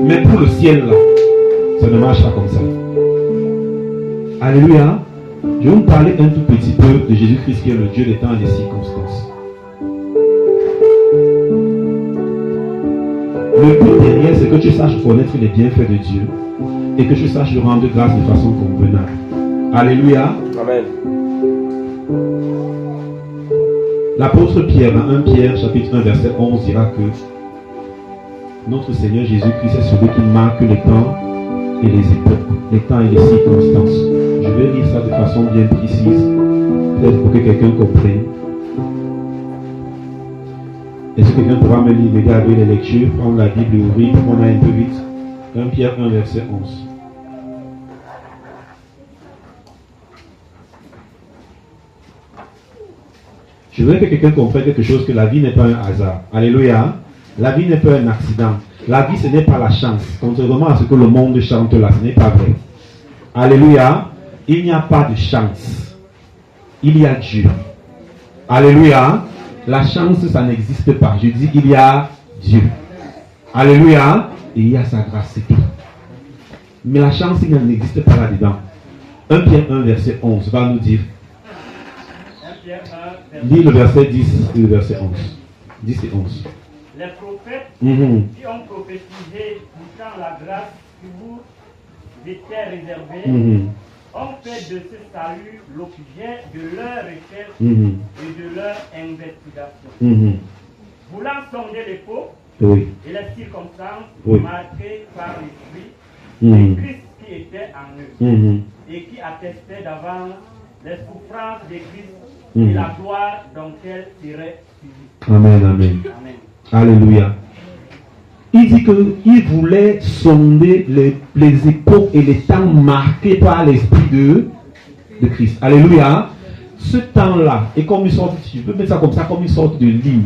Mais pour le ciel, là, ça ne marche pas comme ça. Alléluia. Je vais vous parler un tout petit peu de Jésus-Christ qui est le Dieu des temps et des circonstances. Le but derrière, c'est que tu saches connaître les bienfaits de Dieu et que tu saches lui rendre grâce de façon convenable. Alléluia. Amen. L'apôtre Pierre, dans 1 Pierre, chapitre 1, verset 11, dira que notre Seigneur Jésus-Christ est celui qui marque les temps et les époques, les temps et les circonstances. Je vais lire ça de façon bien précise, peut-être pour que quelqu'un comprenne. Est-ce que quelqu'un pourra m'aider avec les lectures, prendre la Bible et ouvrir pour qu'on aille un peu vite? 1 Pierre 1, verset 11. Je voudrais que quelqu'un comprenne quelque chose, que la vie n'est pas un hasard. Alléluia. La vie n'est pas un accident. La vie, ce n'est pas la chance. Contrairement à ce que le monde chante là, ce n'est pas vrai. Alléluia. Il n'y a pas de chance. Il y a Dieu. Alléluia. La chance, ça n'existe pas. Je dis, il y a Dieu. Alléluia. Et il y a sa grâce, c'est tout. Mais la chance, il n'existe pas là-dedans. 1 Pierre 1, verset 11 va nous dire. Lis le verset 10 et le verset 11. 10 et 11. Les prophètes qui ont prophétisé pourtant la grâce qui vous était réservée ont fait de ce salut l'objet de leur recherche et de leur investigation. Voulant sonder l'époque et les circonstances marquées par l'esprit de Christ qui était en eux et qui attestait d'avance les souffrances de Christ et la gloire dont elle serait suivie. Amen, amen. Amen. Alléluia. Il dit qu'il voulait sonder les époques et les temps marqués par l'esprit de Christ. Alléluia. Ce temps-là est comme une sorte, je peux mettre ça comme ça, comme une sorte de ligne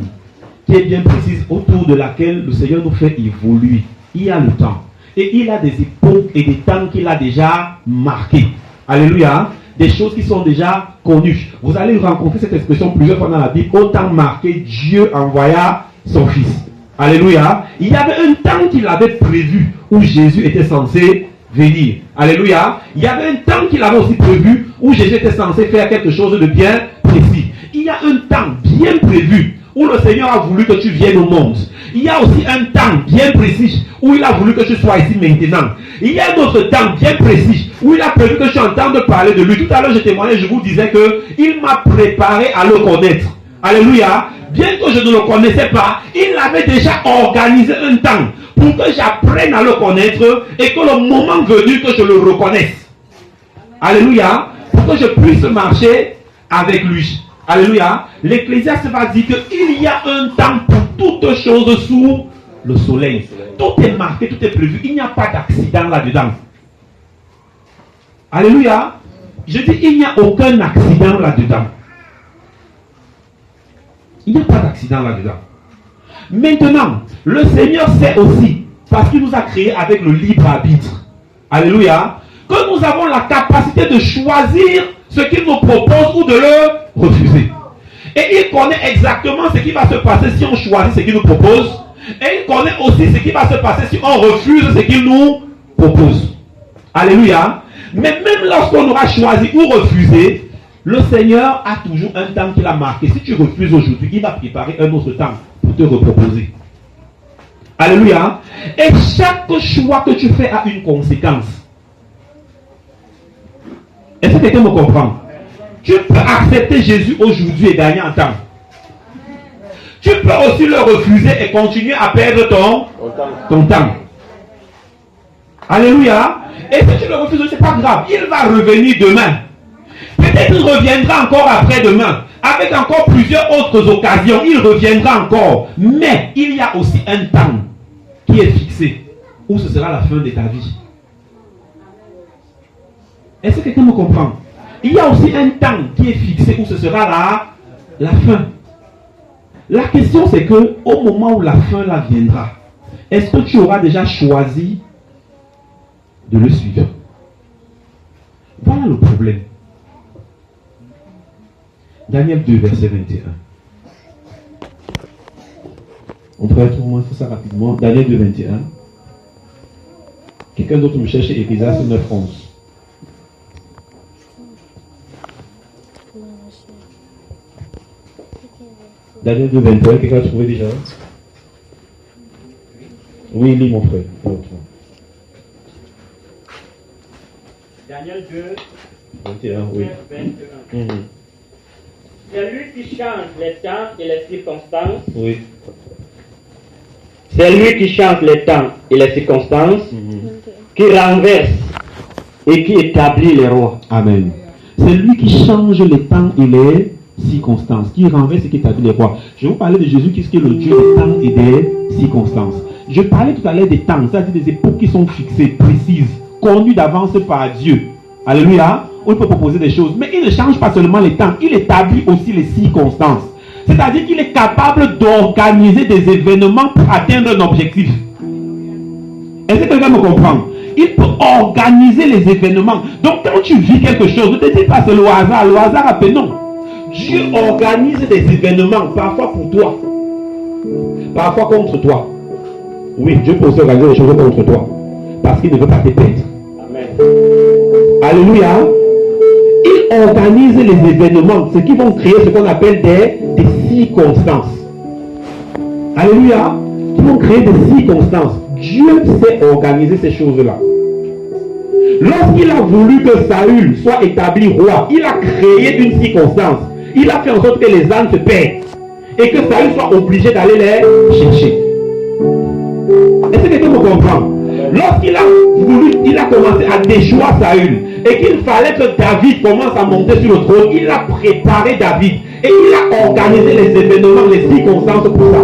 qui est bien précise autour de laquelle le Seigneur nous fait évoluer. Il y a le temps. Et il a des époques et des temps qu'il a déjà marqués. Alléluia. Des choses qui sont déjà connues. Vous allez rencontrer cette expression plusieurs fois dans la Bible. Au temps marqué, Dieu envoya son Fils. Alléluia. Il y avait un temps qu'il avait prévu où Jésus était censé venir. Alléluia. Il y avait un temps qu'il avait aussi prévu où Jésus était censé faire quelque chose de bien précis. Il y a un temps bien prévu où le Seigneur a voulu que tu viennes au monde. Il y a aussi un temps bien précis où il a voulu que tu sois ici maintenant. Il y a un autre temps bien précis où il a prévu que tu entendes parler de lui. Tout à l'heure, je témoignais, je vous disais qu'il m'a préparé à le connaître. Alléluia. Bien que je ne le connaissais pas, il avait déjà organisé un temps pour que j'apprenne à le connaître et que le moment venu que je le reconnaisse. Alléluia. Pour que je puisse marcher avec lui. Alléluia. L'Ecclésiaste va dire qu'il y a un temps pour toutes choses sous le soleil. Tout est marqué, tout est prévu. Il n'y a pas d'accident là-dedans. Alléluia. Je dis, il n'y a aucun accident là-dedans. Il n'y a pas d'accident là-dedans. Maintenant, le Seigneur sait aussi, parce qu'il nous a créés avec le libre arbitre. Alléluia. Que nous avons la capacité de choisir ce qu'il nous propose ou de le refuser. Et il connaît exactement ce qui va se passer si on choisit ce qu'il nous propose. Et il connaît aussi ce qui va se passer si on refuse ce qu'il nous propose. Alléluia. Mais même lorsqu'on aura choisi ou refusé, le Seigneur a toujours un temps qu'il a marqué. Si tu refuses aujourd'hui, il va préparer un autre temps pour te reproposer. Alléluia. Et chaque choix que tu fais a une conséquence. Est-ce que quelqu'un me comprend? Tu peux accepter Jésus aujourd'hui et gagner en temps. Tu peux aussi le refuser et continuer à perdre ton temps. Alléluia. Et si tu le refuses, ce n'est pas grave. Il va revenir demain. Peut-être qu'il reviendra encore après-demain. Avec encore plusieurs autres occasions. Il reviendra encore. Mais il y a aussi un temps qui est fixé. Où ce sera la fin de ta vie. Est-ce que quelqu'un me comprend? Il y a aussi un temps qui est fixé où ce sera la fin. La question c'est que au moment où la fin là viendra, est-ce que tu auras déjà choisi de le suivre? Voilà le problème. Daniel 2, verset 21. On pourrait être au moins faire ça rapidement. Daniel 2, 21. Quelqu'un d'autre me cherche Ecclésiaste 9:11. Daniel 2:21, quelqu'un a trouvé déjà? Oui, lis mon frère. Daniel 2, 21, oui. 21. C'est lui qui change les temps et les circonstances. Oui. C'est lui qui change les temps et les circonstances, qui renverse et qui établit les rois. Amen. C'est lui qui change les temps et les circonstances, qui renverse et qui établit les rois. Je vais vous parler de Jésus qui est le Dieu des temps et des circonstances. Je parlais tout à l'heure des temps, c'est-à-dire des époques qui sont fixées, précises, connues d'avance par Dieu. Alléluia. On peut proposer des choses, mais il ne change pas seulement les temps, il établit aussi les circonstances. C'est-à-dire qu'il est capable d'organiser des événements pour atteindre un objectif. Est-ce que quelqu'un me comprend? Il peut organiser les événements. Donc quand tu vis quelque chose, ne te dis pas c'est le hasard à peine, non. Dieu organise des événements, parfois pour toi, parfois contre toi. Oui, Dieu peut aussi organiser des choses contre toi, parce qu'il ne veut pas te perdre. Amen. Alléluia. Il organise les événements, ce qui vont créer ce qu'on appelle des circonstances. Alléluia. Qui vont créer des circonstances. Dieu sait organiser ces choses-là. Lorsqu'il a voulu que Saül soit établi roi, il a créé une circonstance. Il a fait en sorte que les ânes se perdent et que Saül soit obligé d'aller les chercher. Est-ce que quelqu'un me comprend? Lorsqu'il a voulu, il a commencé à déchoir Saül et qu'il fallait que David commence à monter sur le trône, il a préparé David et il a organisé les événements, les circonstances pour ça.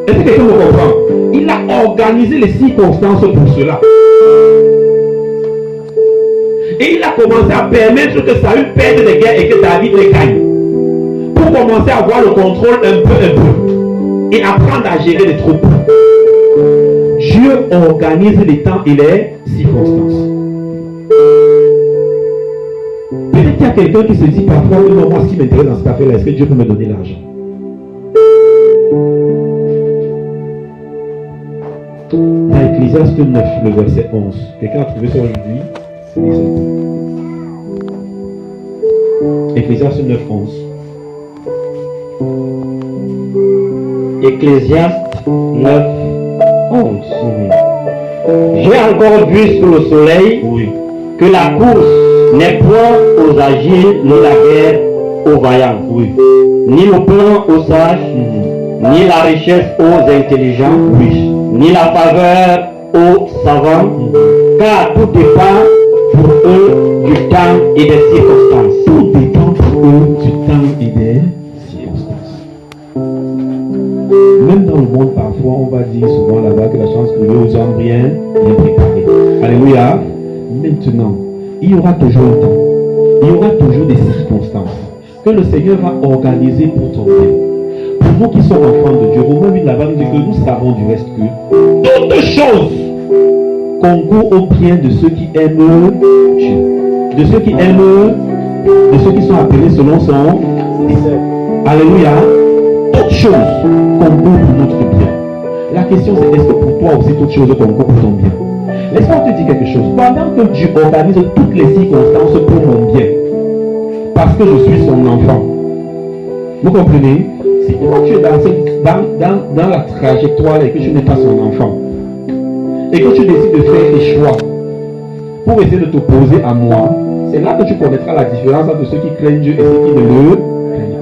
Est-ce que quelqu'un me comprend? Il a organisé les circonstances pour cela. Et il a commencé à permettre que Saül perde des guerres et que David les gagne. Pour commencer à avoir le contrôle un peu. Et apprendre à gérer les troupes. Dieu organise les temps et les circonstances. Peut-être qu'il y a quelqu'un qui se dit parfois, non, moi ce qui m'intéresse dans cette affaire-là, est-ce que Dieu peut me donner l'argent? Dans Ecclésiaste 9, le verset 11. Quelqu'un a trouvé ça aujourd'hui? Ecclésiaste 9, 11. Ecclésiaste 9, 11. J'ai encore vu sous le soleil que la course n'est point aux agiles, ni la guerre aux vaillants, ni le plan aux sages, ni la richesse aux intelligents, ni la faveur aux savants, car tout dépend pour eux du temps et des circonstances. Tout dépend pour eux du temps et des circonstances. Même dans le monde, parfois, on va dire souvent là-bas que la chance que les hommes bien préparé. Alléluia. Maintenant, il y aura toujours un temps. Il y aura toujours des circonstances que le Seigneur va organiser pour ton bien. Pour nous qui sommes enfants de Dieu, Romains 8 là-bas nous dit que nous savons du reste que toutes choses concourent au bien de ceux qui aiment Dieu. De ceux qui aiment, de ceux qui sont appelés selon son dessein. Alléluia. Toutes choses concourent pour notre bien. La question c'est, est-ce que pour toi aussi toutes choses concourent pour ton bien? Laisse-moi te dire quelque chose. Pendant que Dieu organise toutes les circonstances pour mon bien, parce que je suis son enfant, vous comprenez? Si toi tu es dans la trajectoire et que tu n'es pas son enfant, et que tu décides de faire des choix pour essayer de t'opposer à moi, c'est là que tu connaîtras la différence entre ceux qui craignent Dieu et ceux qui ne le craignent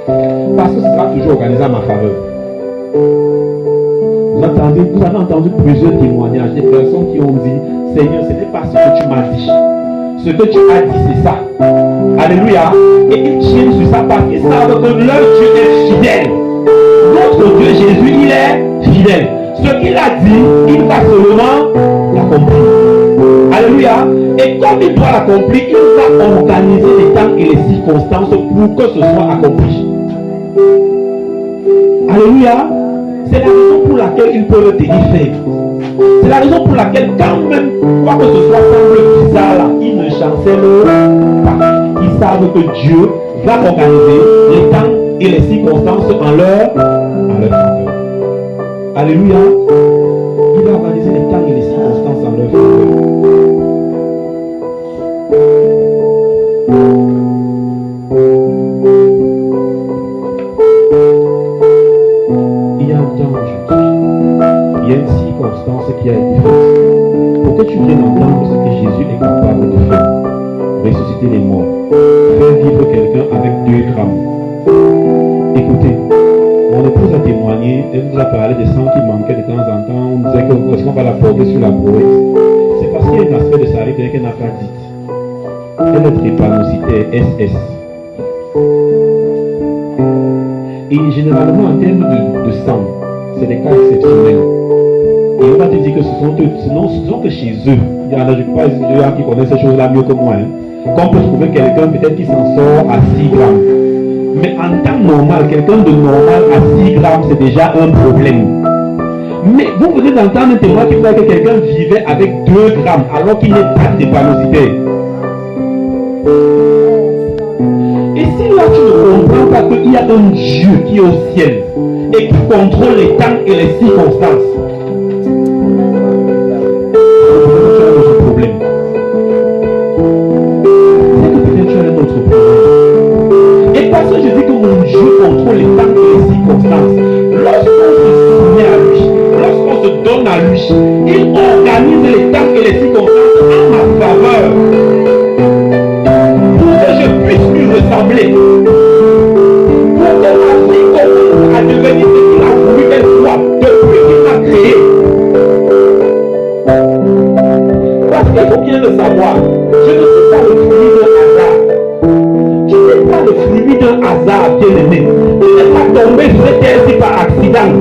pas. Parce que ce sera toujours organisé à ma faveur. Vous avez entendu plusieurs témoignages, des personnes qui ont dit, Seigneur, ce n'est pas ce que tu m'as dit. Ce que tu as dit, c'est ça. Alléluia. Et ils tiennent sur ça parce qu'ils savent que leur Dieu est fidèle. Notre Dieu Jésus, il est fidèle. Ce qu'il a dit, il va seulement l'accomplir. Alléluia. Et comme il doit l'accomplir, il va organiser les temps et les circonstances pour que ce soit accompli. Alléluia. C'est la raison pour laquelle ils peuvent tenir ferme. C'est la raison pour laquelle quand même, quoi que ce soit semble bizarre là, ils ne chancellent pas. Ils savent que Dieu va organiser les temps et les circonstances en leur faveur. Alléluia. t'entends aujourd'hui. Il y a une circonstance qui a été faite. Pour que tu viennes entendre ce que Jésus est capable de faire. Ressusciter les morts. Faire vivre quelqu'un avec 2 grammes. Écoutez, mon épouse a témoigné, elle nous a parlé des sangs qui manquaient de temps en temps. On disait que est-ce qu'on va la porter sur la brouette. C'est parce qu'il y a un aspect de sa vie qu'elle n'a pas dit. Elle est drépanocytaire, SS. Et généralement, en termes de sang, c'est des cas exceptionnels. Et on va te dire que ce sont que chez eux, il y en a, je crois, des gens qui connaissent ces choses-là mieux que moi, qu'on peut trouver quelqu'un peut-être qui s'en sort à 6 grammes. Mais en temps normal, quelqu'un de normal à 6 grammes, c'est déjà un problème. Mais vous venez d'entendre un témoin qui dit que quelqu'un vivait avec 2 grammes alors qu'il n'est pas drépanocytaire. Et si là tu ne comprends pas qu'il y a un Dieu qui est au ciel et qui contrôle les temps et les circonstances, peut-être tu as un autre problème. Peut-être tu as un autre problème. Et parce que je dis que mon Dieu contrôle les temps et les circonstances, lorsqu'on se soumet à lui, lorsqu'on se donne à lui, il organise les temps et les circonstances en ma faveur. Ressembler pour que ma vie commence à devenir ce qu'il a voulu qu'elle soit depuis qu'il m'a créé. Parce qu'il faut bien le savoir, je ne suis pas le fruit d'un hasard. Tu n'es pas le fruit d'un hasard, bien-aimé. Tu n'es pas tombé sur cette terre par accident.